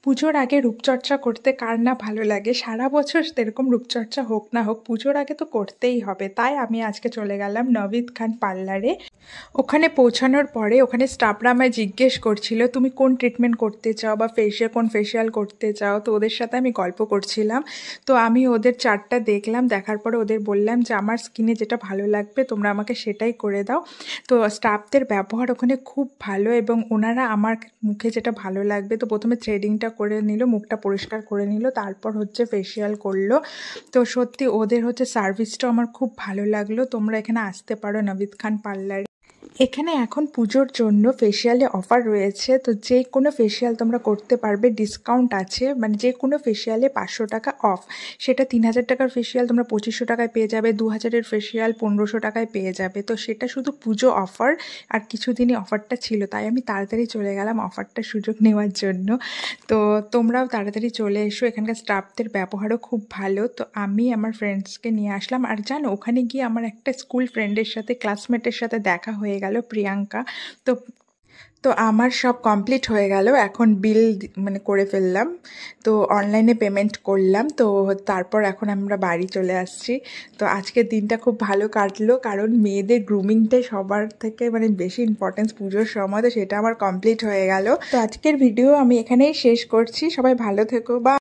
পুজোর আগে রূপচর্চা করতে কার না ভালো লাগে? সারা বছর সেরকম রূপচর্চা হোক না হোক, পুজোর আগে তো করতেই হবে। তাই আমি আজকে চলে গেলাম নভিদ খান পার্লারে। ওখানে পৌঁছানোর পরে ওখানে স্টাফরা আমায় জিজ্ঞেস করছিল তুমি কোন ট্রিটমেন্ট করতে চাও বা কোন ফেসিয়াল করতে চাও। তো ওদের সাথে আমি গল্প করছিলাম। তো আমি ওদের চার্টটা দেখলাম, দেখার পরে ওদের বললাম যে আমার স্কিনে যেটা ভালো লাগবে তোমরা আমাকে সেটাই করে দাও। তো স্টাফদের ব্যবহার ওখানে খুব ভালো এবং ওনারা আমার মুখে যেটা ভালো লাগবে, তো প্রথমে থ্রেডিংটা করে নিল, মুখটা পরিষ্কার করে নিল, তারপর হচ্ছে ফেসিয়াল করলো। তো সত্যি ওদের হচ্ছে সার্ভিসটাও আমার খুব ভালো লাগলো। তোমরা এখানে আসতে পারো নভিদ খান পার্লারে। এখানে এখন পুজোর জন্য ফেসিয়ালে অফার রয়েছে। তো যে কোনো ফেসিয়াল তোমরা করতে পারবে, ডিসকাউন্ট আছে, মানে যে কোনো ফেসিয়ালে 500 টাকা অফ। সেটা 3000 টাকার ফেসিয়াল তোমরা 2500 টাকায় পেয়ে যাবে, 2000-এর ফেসিয়াল 1500 টাকায় পেয়ে যাবে। তো সেটা শুধু পুজো অফার, আর কিছুদিনই অফারটা ছিল, তাই আমি তাড়াতাড়ি চলে গেলাম অফারটার সুযোগ নেওয়ার জন্য। তো তোমরাও তাড়াতাড়ি চলে এসো, এখানকার স্টাফদের ব্যবহারও খুব ভালো। তো আমি আমার ফ্রেন্ডসকে নিয়ে আসলাম। আর জানো, ওখানে গিয়ে আমার একটা স্কুল ফ্রেন্ডের সাথে, ক্লাসমেটের সাথে দেখা হয়ে গেল, প্রিয়াঙ্কা। তো তো আমার সব কমপ্লিট হয়ে গেল। এখন বিল মানে করে ফেললাম, তো অনলাইনে পেমেন্ট করলাম। তো তারপর এখন আমরা বাড়ি চলে আসছি। তো আজকের দিনটা খুব ভালো কাটলো, কারণ মেয়েদের গ্রুমিংটাই সবার থেকে মানে বেশি ইম্পর্টেন্স পুজোর সময়। তো সেটা আমার কমপ্লিট হয়ে গেল। তো আজকের ভিডিও আমি এখানেই শেষ করছি। সবাই ভালো থেকো বা